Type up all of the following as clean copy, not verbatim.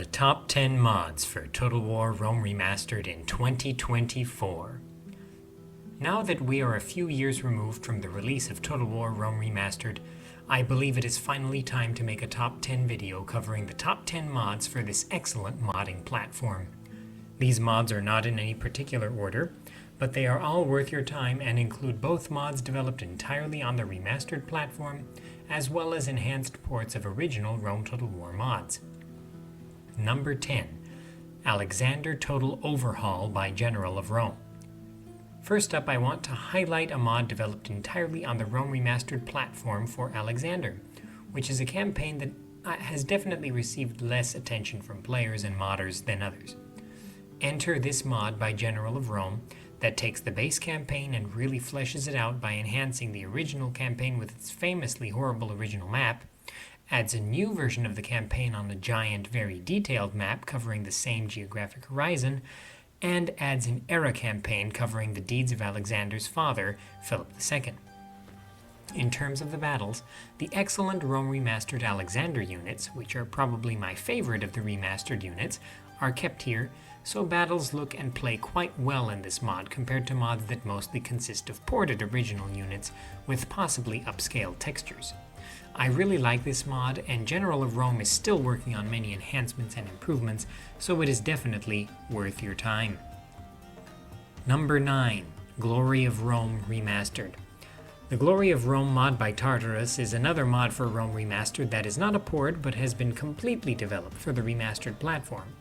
The top 10 mods for Total War Rome Remastered in 2024. Now that we are a few years removed from the release of Total War Rome Remastered, I believe it is finally time to make a top 10 video covering the top 10 mods for this excellent modding platform. These mods are not in any particular order, but they are all worth your time and include both mods developed entirely on the Remastered platform, as well as enhanced ports of original Rome Total War mods. Number 10. Alexander Total Overhaul by General of Rome. First up, I want to highlight a mod developed entirely on the Rome Remastered platform for Alexander, which is a campaign that has definitely received less attention from players and modders than others. Enter this mod by General of Rome that takes the base campaign and really fleshes it out by enhancing the original campaign with its famously horrible original map, adds a new version of the campaign on a giant, very detailed map covering the same geographic horizon, and adds an era campaign covering the deeds of Alexander's father, Philip II. In terms of the battles, the excellent Rome Remastered Alexander units, which are probably my favorite of the remastered units, are kept here, so battles look and play quite well in this mod compared to mods that mostly consist of ported original units with possibly upscaled textures. I really like this mod, and General of Rome is still working on many enhancements and improvements, so it is definitely worth your time. Number 9. Glory of Rome Remastered. The Glory of Rome mod by Tartarus is another mod for Rome Remastered that is not a port but has been completely developed for the remastered platform.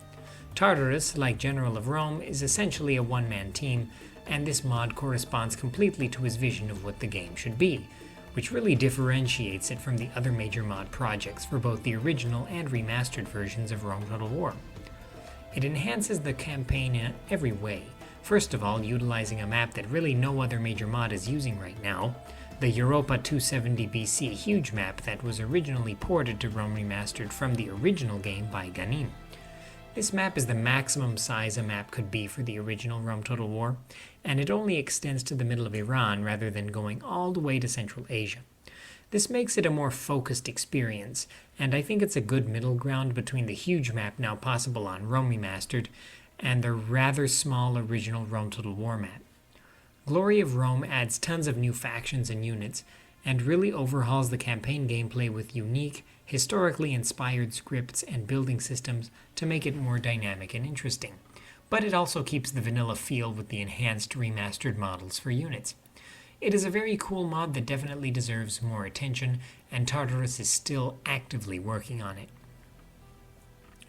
Tartarus, like General of Rome, is essentially a one-man team, and this mod corresponds completely to his vision of what the game should be, which really differentiates it from the other major mod projects for both the original and remastered versions of Rome Total War. It enhances the campaign in every way, first of all utilizing a map that really no other major mod is using right now, the Europa 270 BC huge map that was originally ported to Rome Remastered from the original game by Ganim. This map is the maximum size a map could be for the original Rome Total War, and it only extends to the middle of Iran rather than going all the way to Central Asia. This makes it a more focused experience, and I think it's a good middle ground between the huge map now possible on Rome Remastered and the rather small original Rome Total War map. Glory of Rome adds tons of new factions and units, and really overhauls the campaign gameplay with unique, historically inspired scripts and building systems to make it more dynamic and interesting. But it also keeps the vanilla feel with the enhanced remastered models for units. It is a very cool mod that definitely deserves more attention, and Tartarus is still actively working on it.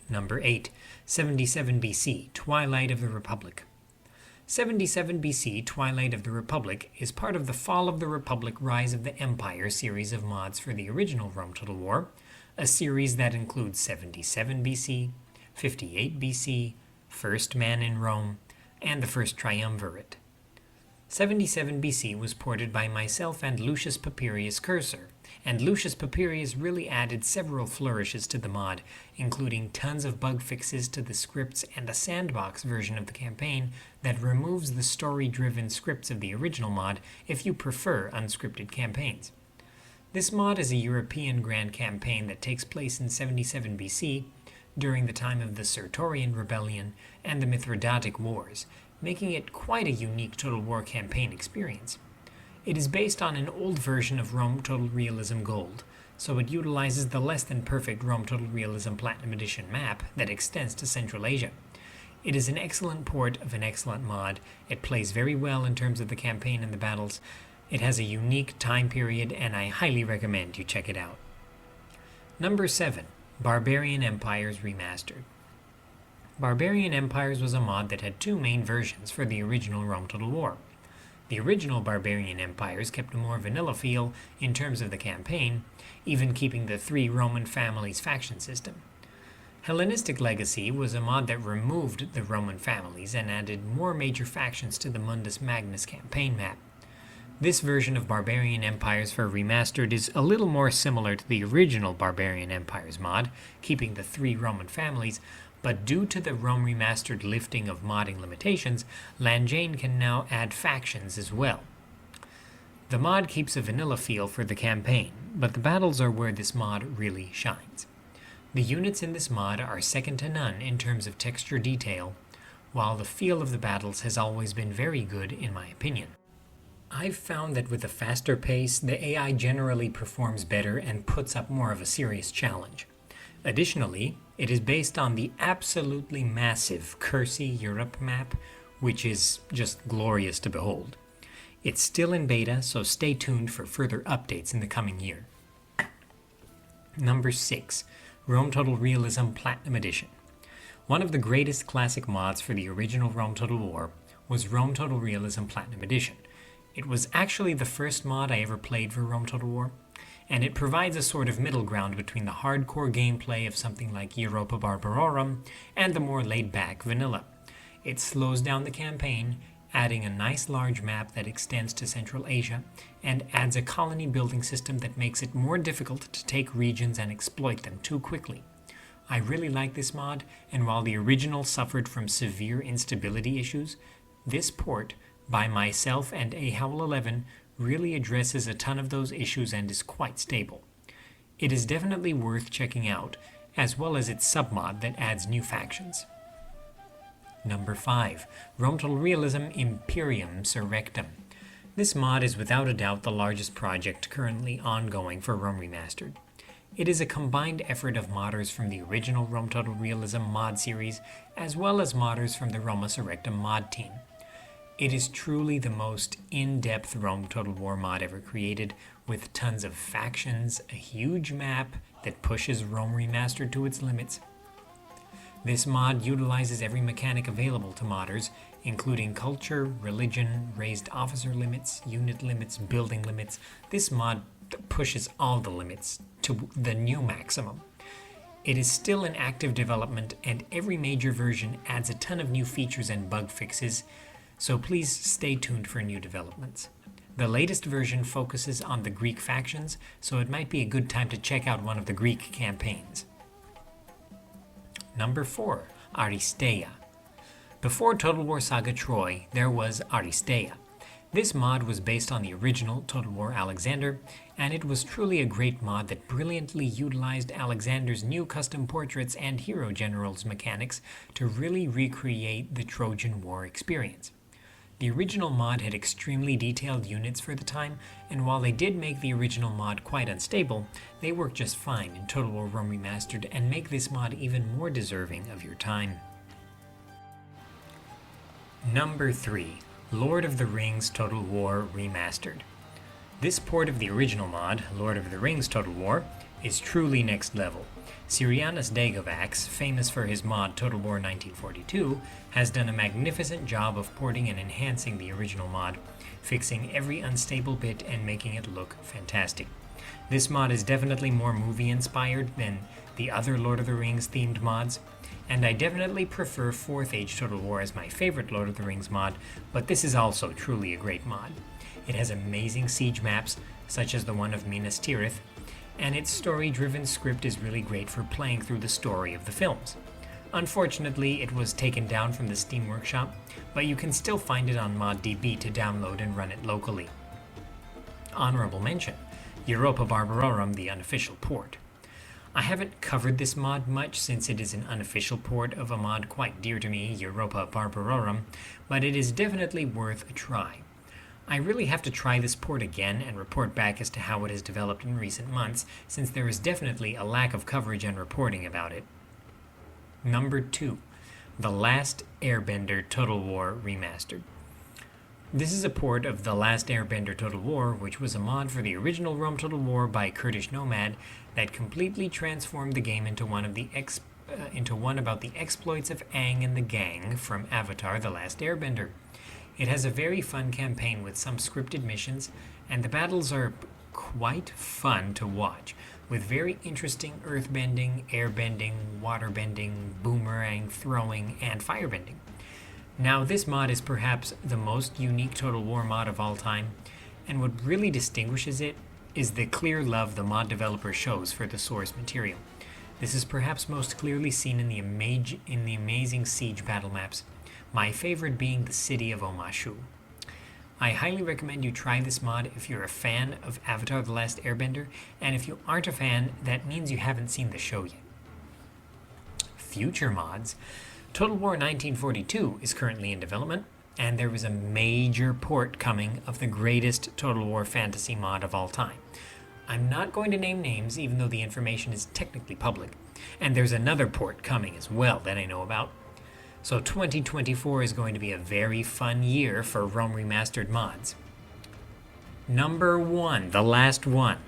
Number 8. 77 BC, Twilight of the Republic. 77 BC, Twilight of the Republic, is part of the Fall of the Republic, Rise of the Empire series of mods for the original Rome Total War, a series that includes 77 BC, 58 BC, First Man in Rome, and the First Triumvirate. 77 BC was ported by myself and Lucius Papirius Cursor, and Lucius Papirius really added several flourishes to the mod, including tons of bug fixes to the scripts and a sandbox version of the campaign that removes the story-driven scripts of the original mod if you prefer unscripted campaigns. This mod is a European grand campaign that takes place in 77 BC during the time of the Sertorian Rebellion and the Mithridatic Wars, making it quite a unique Total War campaign experience. It is based on an old version of Rome Total Realism Gold, so it utilizes the less than perfect Rome Total Realism Platinum Edition map that extends to Central Asia. It is an excellent port of an excellent mod. It plays very well in terms of the campaign and the battles. It has a unique time period, and I highly recommend you check it out. Number 7. Barbarian Empires Remastered. Barbarian Empires was a mod that had two main versions for the original Rome Total War. The original Barbarian Empires kept a more vanilla feel in terms of the campaign, even keeping the three Roman families faction system. Hellenistic Legacy was a mod that removed the Roman families and added more major factions to the Mundus Magnus campaign map. This version of Barbarian Empires for Remastered is a little more similar to the original Barbarian Empires mod, keeping the three Roman families, but due to the Rome Remastered lifting of modding limitations, Langane can now add factions as well. The mod keeps a vanilla feel for the campaign, but the battles are where this mod really shines. The units in this mod are second to none in terms of texture detail, while the feel of the battles has always been very good in my opinion. I've found that with a faster pace, the AI generally performs better and puts up more of a serious challenge. Additionally, it is based on the absolutely massive Kersey Europe map, which is just glorious to behold. It's still in beta, so stay tuned for further updates in the coming year. Number 6. Rome Total Realism Platinum Edition. One of the greatest classic mods for the original Rome Total War was Rome Total Realism Platinum Edition. It was actually the first mod I ever played for Rome Total War, and it provides a sort of middle ground between the hardcore gameplay of something like Europa Barbarorum and the more laid-back vanilla. It slows down the campaign, adding a nice large map that extends to Central Asia, and adds a colony building system that makes it more difficult to take regions and exploit them too quickly. I really like this mod, and while the original suffered from severe instability issues, this port, by myself and Ahowl11, really addresses a ton of those issues and is quite stable. It is definitely worth checking out, as well as its submod that adds new factions. Number 5. Rome Total Realism Imperium Surrectum. This mod is without a doubt the largest project currently ongoing for Rome Remastered. It is a combined effort of modders from the original Rome Total Realism mod series, as well as modders from the Roma Surrectum mod team. It is truly the most in-depth Rome Total War mod ever created, with tons of factions, a huge map that pushes Rome Remastered to its limits. This mod utilizes every mechanic available to modders, including culture, religion, raised officer limits, unit limits, building limits. This mod pushes all the limits to the new maximum. It is still in active development, and every major version adds a ton of new features and bug fixes, so please stay tuned for new developments. The latest version focuses on the Greek factions, so it might be a good time to check out one of the Greek campaigns. Number 4. Aristeia. Before Total War Saga Troy, there was Aristeia. This mod was based on the original Total War Alexander, and it was truly a great mod that brilliantly utilized Alexander's new custom portraits and hero generals mechanics to really recreate the Trojan War experience. The original mod had extremely detailed units for the time, and while they did make the original mod quite unstable, they work just fine in Total War Rome Remastered and make this mod even more deserving of your time. Number 3. Lord of the Rings Total War Remastered. This port of the original mod, Lord of the Rings Total War, is truly next level. Syrianus Dagovax, famous for his mod Total War 1942, has done a magnificent job of porting and enhancing the original mod, fixing every unstable bit and making it look fantastic. This mod is definitely more movie-inspired than the other Lord of the Rings themed mods, and I definitely prefer 4th Age Total War as my favorite Lord of the Rings mod, but this is also truly a great mod. It has amazing siege maps, such as the one of Minas Tirith, and its story-driven script is really great for playing through the story of the films. Unfortunately, it was taken down from the Steam Workshop, but you can still find it on ModDB to download and run it locally. Honorable mention, Europa Barbarorum, the unofficial port. I haven't covered this mod much since it is an unofficial port of a mod quite dear to me, Europa Barbarorum, but it is definitely worth a try. I really have to try this port again and report back as to how it has developed in recent months, since there is definitely a lack of coverage and reporting about it. Number 2. The Last Airbender Total War Remastered. This is a port of The Last Airbender Total War, which was a mod for the original Rome Total War by Kurdish Nomad that completely transformed the game into one about the exploits of Aang and the gang from Avatar: The Last Airbender. It has a very fun campaign with some scripted missions, and the battles are quite fun to watch, with very interesting earthbending, airbending, waterbending, boomerang throwing, and firebending. Now, this mod is perhaps the most unique Total War mod of all time, and what really distinguishes it is the clear love the mod developer shows for the source material. This is perhaps most clearly seen in the amazing siege battle maps, my favorite being the city of Omashu. I highly recommend you try this mod if you're a fan of Avatar: The Last Airbender, and if you aren't a fan, that means you haven't seen the show yet. future mods, Total War 1942 is currently in development, and there is a major port coming of the greatest Total War fantasy mod of all time. I'm not going to name names, even though the information is technically public, and there's another port coming as well that I know about. So 2024 is going to be a very fun year for Rome Remastered mods. Number 1, the last one,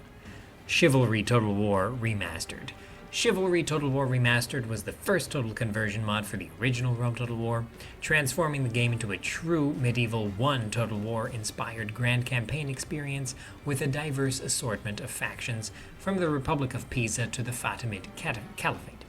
Chivalry Total War Remastered. Chivalry Total War Remastered was the first total conversion mod for the original Rome Total War, transforming the game into a true medieval I Total War inspired grand campaign experience with a diverse assortment of factions from the Republic of Pisa to the Fatimid Caliphate.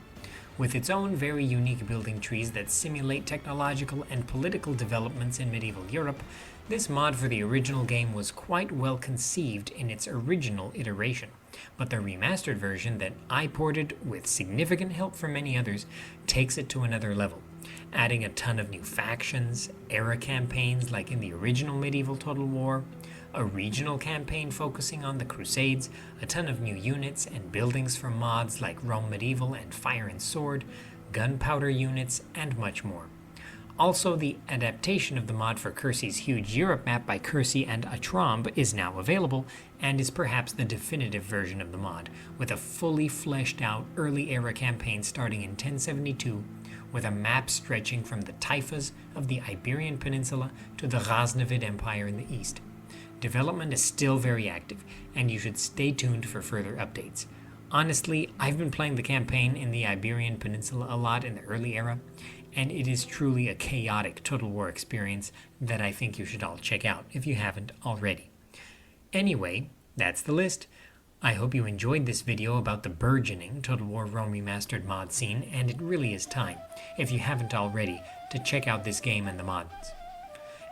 With its own very unique building trees that simulate technological and political developments in medieval Europe, this mod for the original game was quite well conceived in its original iteration, but the remastered version that I ported with significant help from many others takes it to another level, adding a ton of new factions, era campaigns like in the original medieval Total War, a regional campaign focusing on the Crusades, a ton of new units and buildings from mods like Rome Medieval and Fire and Sword, gunpowder units, and much more. Also, the adaptation of the mod for Kersey's huge Europe map by Kersey and Atramb is now available, and is perhaps the definitive version of the mod, with a fully fleshed out early era campaign starting in 1072, with a map stretching from the taifas of the Iberian Peninsula to the Ghaznavid Empire in the east. Development is still very active, and you should stay tuned for further updates. Honestly, I've been playing the campaign in the Iberian Peninsula a lot in the early era, and it is truly a chaotic Total War experience that I think you should all check out if you haven't already. Anyway, that's the list. I hope you enjoyed this video about the burgeoning Total War Rome Remastered mod scene, and it really is time, if you haven't already, to check out this game and the mods.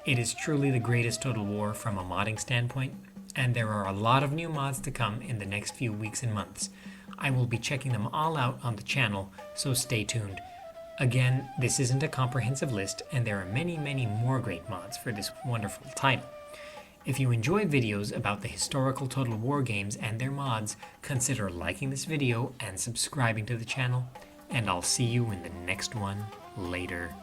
It is truly the greatest Total War from a modding standpoint, and there are a lot of new mods to come in the next few weeks and months. I will be checking them all out on the channel, so stay tuned. Again, this isn't a comprehensive list, and there are many, many more great mods for this wonderful title. If you enjoy videos about the historical Total War games and their mods, consider liking this video and subscribing to the channel, and I'll see you in the next one later.